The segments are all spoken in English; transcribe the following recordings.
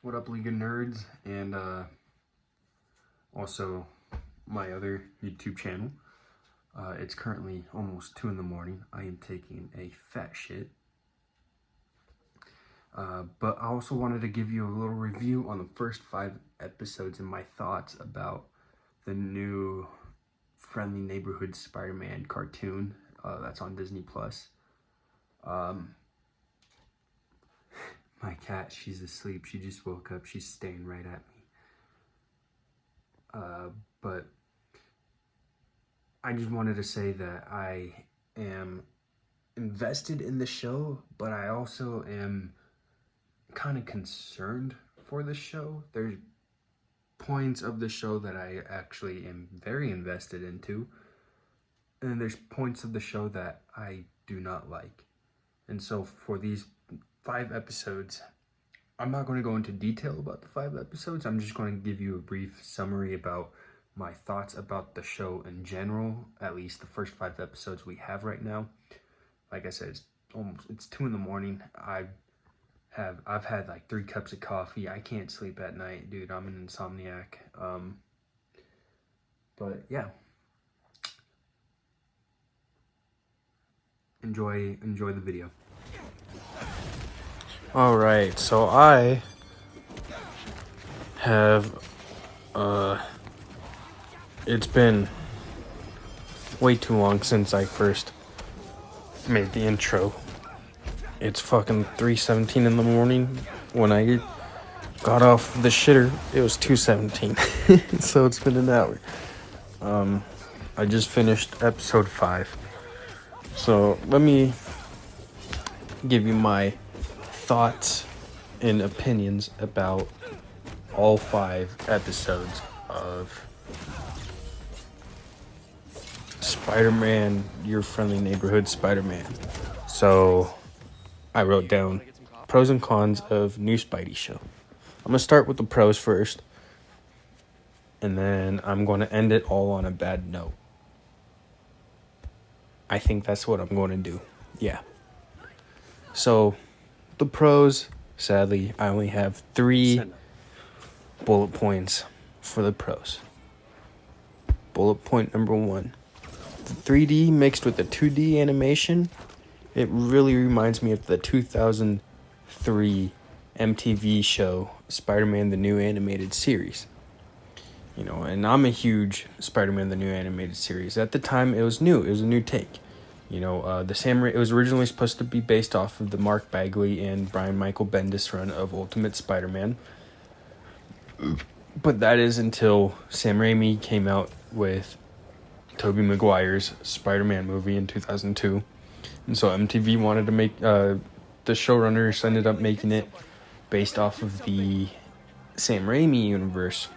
What up, League of Nerds, and also my other YouTube channel. It's currently almost 2 in the morning. I am taking a fat shit. But I also wanted to give you a little review on the first 5 episodes and my thoughts about the new Friendly Neighborhood Spider-Man cartoon that's on Disney+. My cat, she's asleep. She just woke up. She's staring right at me. But I just wanted to say that I am invested in the show, but I also am kind of concerned for the show. There's points of the show that I actually am very invested into, and there's points of the show that I do not like. And so for these 5 episodes, I'm not going to go into detail about the 5 episodes. I'm just going to give you a brief summary about my thoughts about the show in general, at least the first 5 episodes we have right now. Like I said, it's 2 in the morning. I've had like 3 cups of coffee. I can't sleep at night, dude. I'm an insomniac. But yeah. Enjoy the video. Alright, so I have, it's been way too long since I first made the intro. It's fucking 3:17 in the morning. When I got off the shitter, it was 2:17, so it's been an hour. I just finished episode 5, so let me give you my thoughts and opinions about all 5 episodes of Spider-Man, Your Friendly Neighborhood Spider-Man. So I wrote down pros and cons of new Spidey show. I'm going to start with the pros first, and then I'm going to end it all on a bad note. I think that's what I'm going to do. Yeah. So the pros, sadly, I only have 3 bullet points for the pros. Bullet point number 1. The 3D mixed with the 2D animation, it really reminds me of the 2003 MTV show, Spider-Man the New Animated Series. You know, and I'm a huge Spider-Man the New Animated Series. At the time, it was new. It was a new take. You know, it was originally supposed to be based off of the Mark Bagley and Brian Michael Bendis run of Ultimate Spider-Man. But that is until Sam Raimi came out with Tobey Maguire's Spider-Man movie in 2002. And so MTV wanted to make, the showrunners ended up making it based off of the Sam Raimi universe.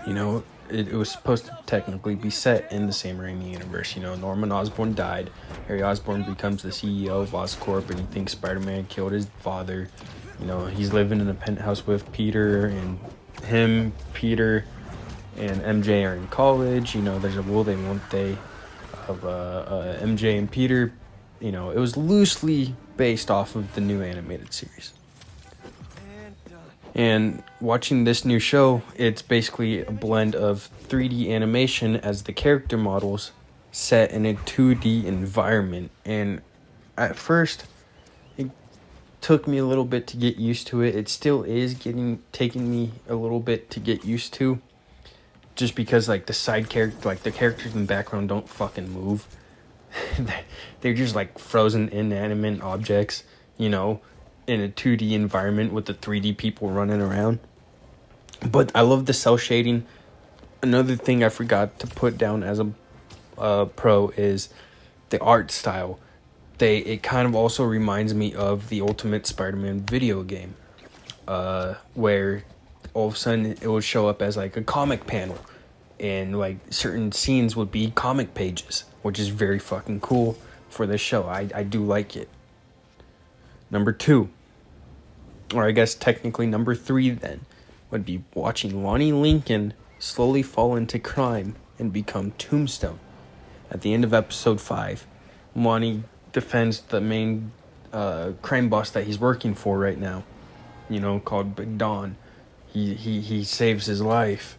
You know, it was supposed to technically be set in the Sam Raimi universe. You know, Norman Osborn died. Harry Osborn becomes the CEO of Oscorp, and he thinks Spider-Man killed his father. You know, he's living in a penthouse with Peter, and him, Peter, and MJ are in college. You know, there's a will they, won't they of MJ and Peter. You know, it was loosely based off of the new animated series. And watching this new show, it's basically a blend of 3D animation as the character models set in a 2D environment. And at first, it took me a little bit to get used to it. It still is taking me a little bit to get used to. Just because, like, the side character, like, the characters in the background don't fucking move. They're just, like, frozen inanimate objects, you know, in a 2D environment with the 3D people running around. But I love the cell shading. Another thing I forgot to put down as a pro is the art style. It kind of also reminds me of the Ultimate Spider-Man video game, where all of a sudden it would show up as like a comic panel, and like certain scenes would be comic pages, which is very fucking cool for this show. I do like it. Number 2, or I guess technically number 3 then, would be watching Lonnie Lincoln slowly fall into crime and become Tombstone. At the end of episode 5, Lonnie defends the main crime boss that he's working for right now. called Big Don. He saves his life,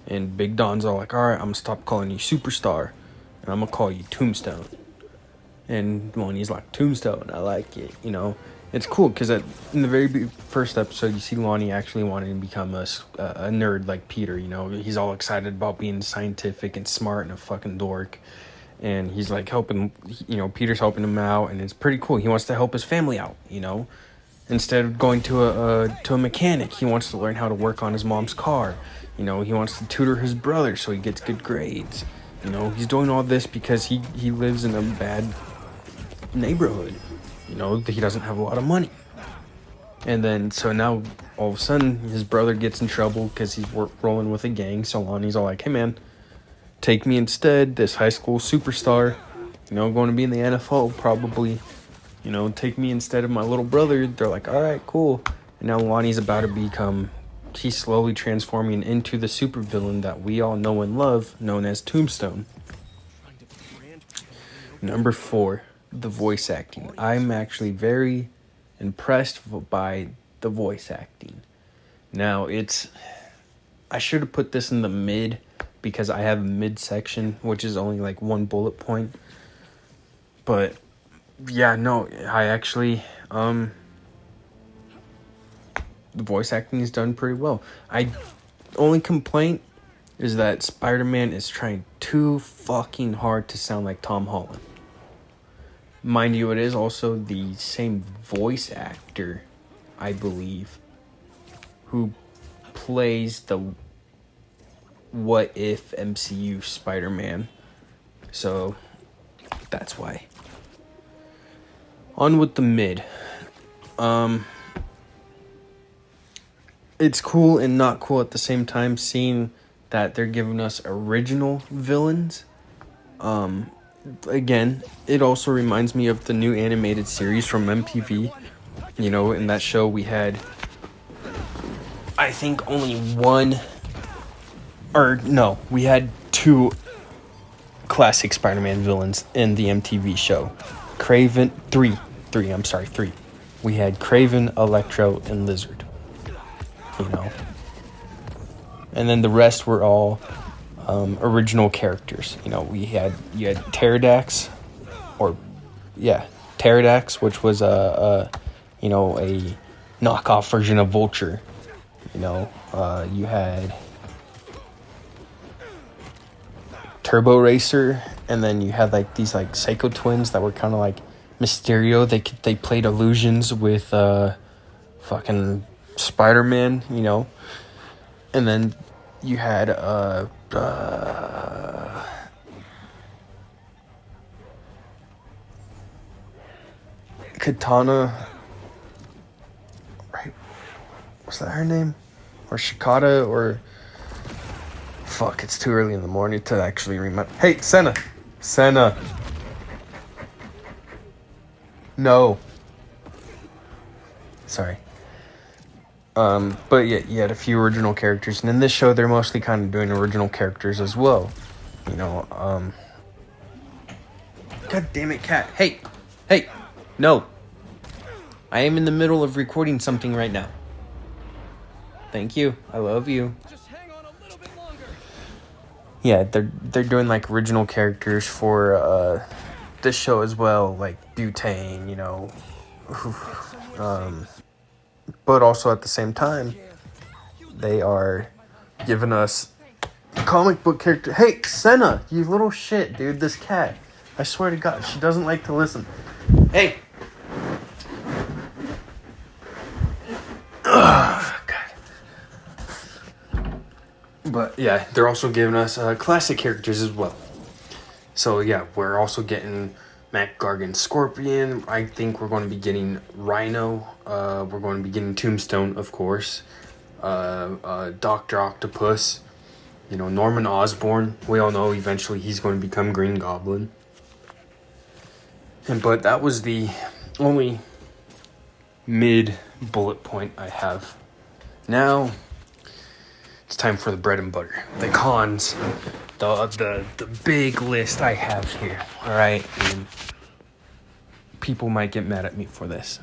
and Big Don's all like, all right, I'm gonna stop calling you Superstar, and I'm gonna call you Tombstone. And Lonnie's like, Tombstone, I like it, It's cool because in the very first episode, you see Lonnie actually wanting to become a nerd like Peter. He's all excited about being scientific and smart and a fucking dork. And he's like helping, Peter's helping him out, and it's pretty cool. He wants to help his family out, Instead of going to a mechanic, he wants to learn how to work on his mom's car. He wants to tutor his brother so he gets good grades. He's doing all this because he lives in a bad neighborhood. He doesn't have a lot of money. And then, so now, all of a sudden, his brother gets in trouble because he's rolling with a gang. So Lonnie's all like, hey man, take me instead, this high school superstar, going to be in the NFL probably. Take me instead of my little brother. They're like, all right, cool. And now Lonnie's about to become, he's slowly transforming into the supervillain that we all know and love, known as Tombstone. Number 4, the voice acting. I'm actually very impressed by the voice acting. Now, I should have put this in the mid because I have a mid section, which is only like one bullet point. But yeah, no, I actually, the voice acting is done pretty well. Only complaint is that Spider-Man is trying too fucking hard to sound like Tom Holland. Mind you, it is also the same voice actor, I believe, who plays the What If MCU Spider-Man. So, that's why. On with the mid. It's cool and not cool at the same time seeing that they're giving us original villains. Again, it also reminds me of the new animated series from MTV. In that show we had, I think we had 2 classic Spider-Man villains in the MTV show. Three. We had Kraven, Electro, and Lizard. And then the rest were all original characters. You had Pterodax, Pterodax, which was a knockoff version of Vulture. You had Turbo Racer, and then you had like these like Psycho Twins that were kind of like Mysterio. They played illusions with fucking Spider-Man, and then you had Katana, right? Was that her name? Or Shikata, or fuck, it's too early in the morning to actually remember. Hey, Senna. No. Sorry. But yeah, you had a few original characters, and in this show, they're mostly kind of doing original characters as well. God damn it, cat. Hey, no. I am in the middle of recording something right now. Thank you. I love you. Just hang on a little bit longer. Yeah, they're doing like original characters for this show as well, like Butane, but also at the same time, they are giving us comic book character. Hey, Senna, you little shit, dude. This cat. I swear to God, she doesn't like to listen. Hey. Ugh, God. But yeah, they're also giving us classic characters as well. So yeah, we're also getting Mac Gargan Scorpion. I think we're going to be getting Rhino. We're going to be getting Tombstone, of course. Dr. Octopus. Norman Osborn. We all know eventually he's going to become Green Goblin. But that was the only mid bullet point I have. Now it's time for the bread and butter. The cons. The big list I have here. Alright. People might get mad at me for this.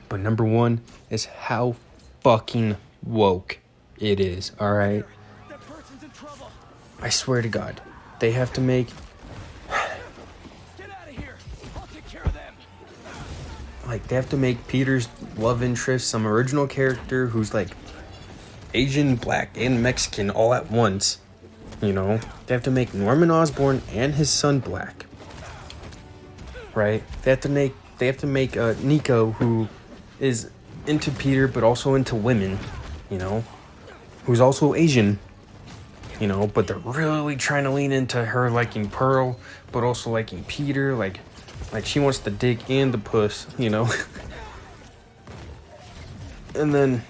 But number one is how fucking woke it is, alright? That person's in trouble. I swear to God, they have to make, Get out of here. I'll take care of them. like, they have to make Peter's love interest some original character who's, like, Asian, black, and Mexican all at once. You know? They have to make Norman Osborn and his son black. Right? They have to make Nico, who is into Peter but also into women, you know, who's also Asian, you know, but they're really trying to lean into her liking Pearl but also liking Peter, like she wants the dick and the puss, you know. And then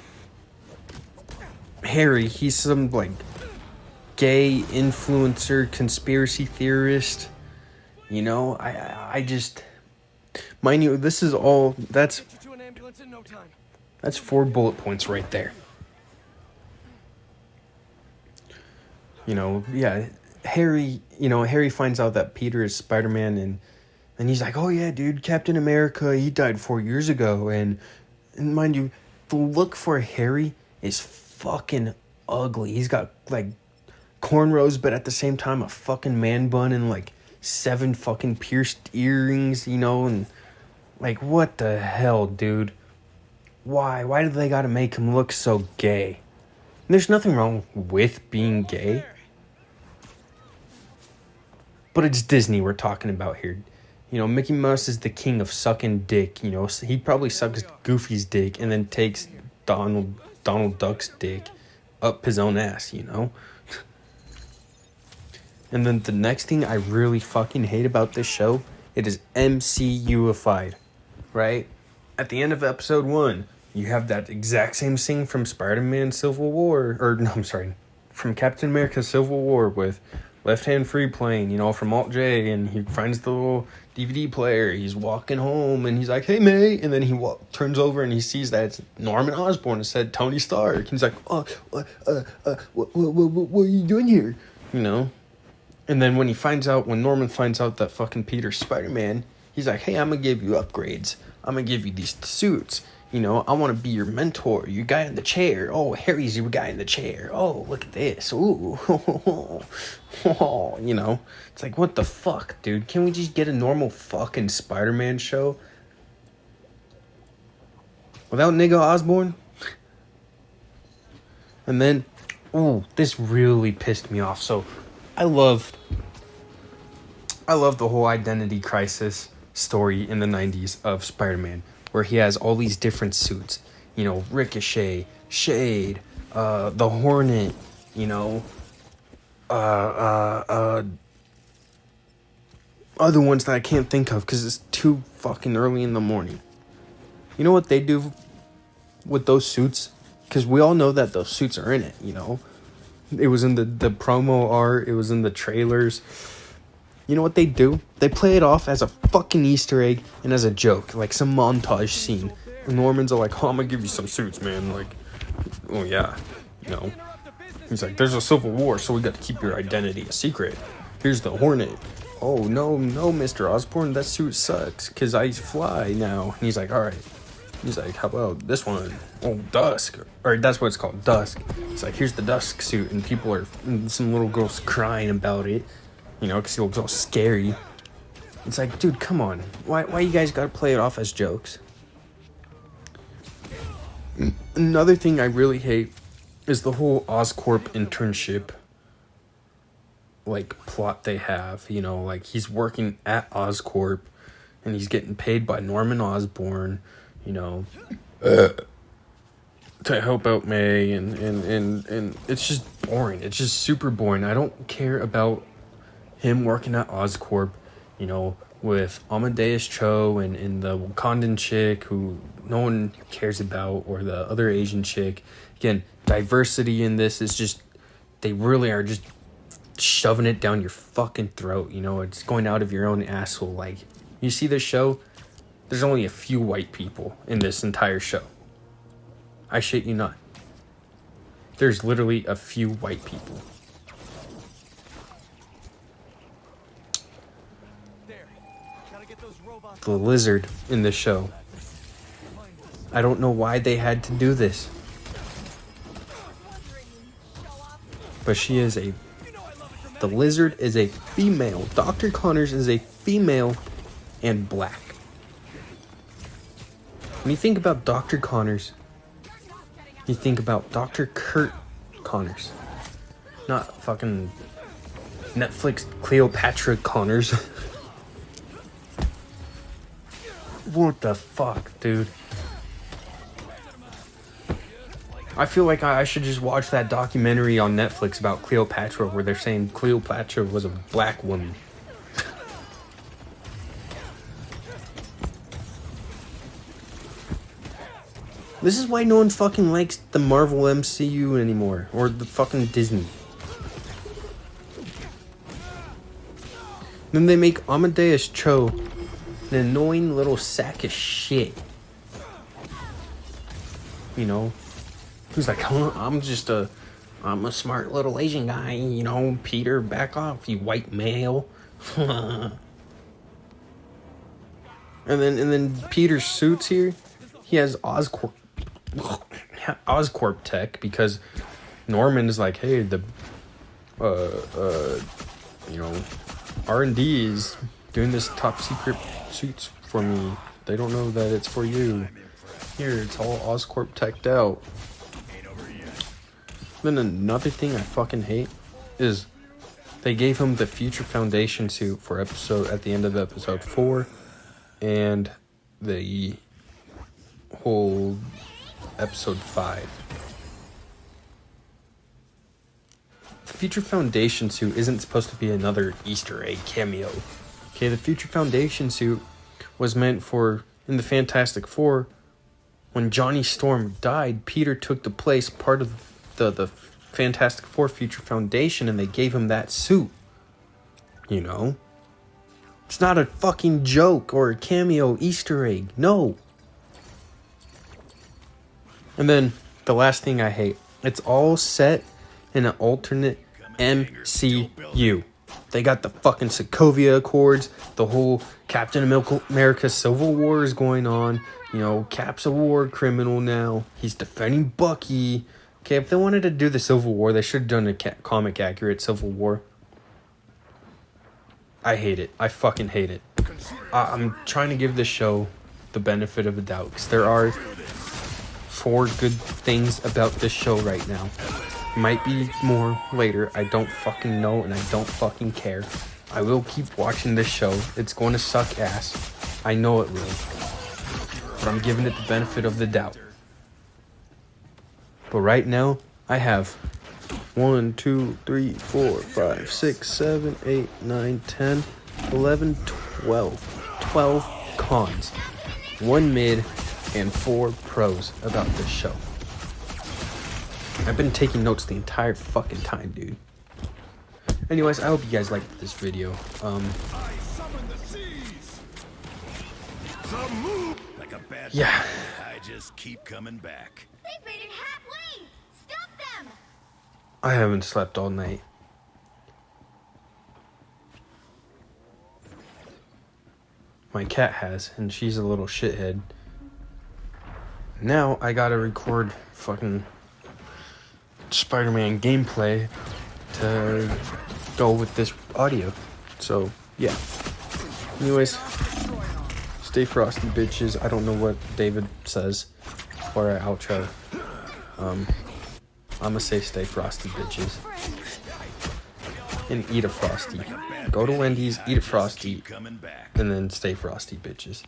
Harry, he's some like gay influencer conspiracy theorist, you know. I just, mind you, this is all, that's Get you to an ambulance in no time. 4 bullet points right there. You know, yeah, Harry finds out that Peter is Spider-Man, and he's like, oh yeah, dude, Captain America, he died 4 years ago, and mind you, the look for Harry is fucking ugly. He's got like cornrows, but at the same time a fucking man bun and like 7 fucking pierced earrings, you know, and like, what the hell, dude? Why do they gotta make him look so gay? There's nothing wrong with being gay, but it's Disney we're talking about here. You know, Mickey Mouse is the king of sucking dick, you know. So he probably sucks Goofy's dick and then takes Donald Duck's dick up his own ass, you know. And then the next thing I really fucking hate about this show, it is MCUified, right? At the end of episode 1, you have that exact same scene from Spider-Man Civil War, from Captain America Civil War with Left Hand Free playing, you know, from Alt J, and he finds the little DVD player. He's walking home, and he's like, hey, May, and then he turns over, and he sees that it's Norman Osborn. It said Tony Stark. He's like, what are you doing here? You know? And then when Norman finds out that fucking Peter's Spider-Man, he's like, hey, I'm gonna give you upgrades. I'm gonna give you these suits. You know, I want to be your mentor, your guy in the chair. Oh, Harry's your guy in the chair. Oh, look at this. Ooh. You know, it's like, what the fuck, dude? Can we just get a normal fucking Spider-Man show without nigga Osborn? And then, this really pissed me off. So, I love the whole identity crisis story in the 90s of Spider-Man, where he has all these different suits, you know, Ricochet, Shade, the Hornet, you know, other ones that I can't think of because it's too fucking early in the morning. You know what they do with those suits? Because we all know that those suits are in it, you know. It was in the promo art, it was in the trailers. You know what they do? They play it off as a fucking Easter egg and as a joke, like some montage scene. And Norman's are like, oh, I'm gonna give you some suits, man. Like, oh yeah, you know. He's like, there's a civil war, so we got to keep your identity a secret. Here's the Hornet. Oh, no, Mr. Osborn, that suit sucks, because I fly now. And he's like, all right. He's like, how about this one? Oh, Dusk. Or that's what it's called, Dusk. It's like, here's the Dusk suit, and some little girl's crying about it. You know, because he looks all scary. It's like, dude, come on. Why you guys gotta play it off as jokes? Another thing I really hate is the whole Oscorp internship, like, plot they have. You know, like, he's working at Oscorp, and he's getting paid by Norman Osborn, you know, to help out May, and it's just boring. It's just super boring. I don't care about him working at Oscorp, you know, with Amadeus Cho and the Wakandan chick who no one cares about, or the other Asian chick. Again, diversity in this is just, they really are just shoving it down your fucking throat, you know, it's going out of your own asshole. Like, you see this show, there's only a few white people in this entire show. I shit you not. There's literally a few white people. The Lizard in the show I don't know why they had to do this. But she is a... The lizard is a female. Dr. Connors is a female and black. When you think about Dr. Connors, you think about Dr. Kurt Connors. Not fucking Netflix Cleopatra Connors. What the fuck, dude? I feel like I should just watch that documentary on Netflix about Cleopatra where they're saying Cleopatra was a black woman. This is why no one fucking likes the Marvel MCU anymore. Or the fucking Disney. Then they make Amadeus Cho an annoying little sack of shit. You know? Who's like, huh, I'm a smart little Asian guy, you know, Peter, back off, you white male. And then Peter's suits here, he has Oscorp tech because Norman is like, hey, the you know, R&D is doing this top secret suits for me. They don't know that it's for you. Here, it's all Oscorp teched out. Then another thing I fucking hate is they gave him the Future Foundation suit for at the end of episode 4 and the whole episode 5. The Future Foundation suit isn't supposed to be another Easter egg cameo. Okay, the Future Foundation suit was meant for in the Fantastic Four. When Johnny Storm died, Peter took the place part of the Fantastic Four Future Foundation and they gave him that suit. You know? It's not a fucking joke or a cameo Easter egg. No. And then the last thing I hate. It's all set in an alternate MCU. They got the fucking Sokovia Accords. The whole Captain America Civil War is going on. You know, Cap's a war criminal now. He's defending Bucky. Okay, if they wanted to do the Civil War, they should have done a comic accurate Civil War. I hate it. I fucking hate it. I'm trying to give this show the benefit of the doubt because there are 4 good things about this show right now. Might be more later. I don't fucking know and I don't fucking care. I will keep watching this show. It's going to suck ass. I know it will. But I'm giving it the benefit of the doubt. But right now, I have 1, 2, 3, 4, 5, 6, 7, 8, 9, 10, 11, 12. 12 cons. 1 mid and 4 pros about this show. I've been taking notes the entire fucking time, dude. Anyways, I hope you guys liked this video. Yeah. I just keep coming back. They've made it halfway! Stop them! I haven't slept all night. My cat has, and she's a little shithead. Now I gotta record fucking Spider-Man gameplay to go with this audio. So, yeah. Anyways, stay frosty, bitches. I don't know what David says for our outro. I'ma say stay frosty, bitches. And eat a Frosty. Go to Wendy's, eat a Frosty, and then stay frosty, bitches.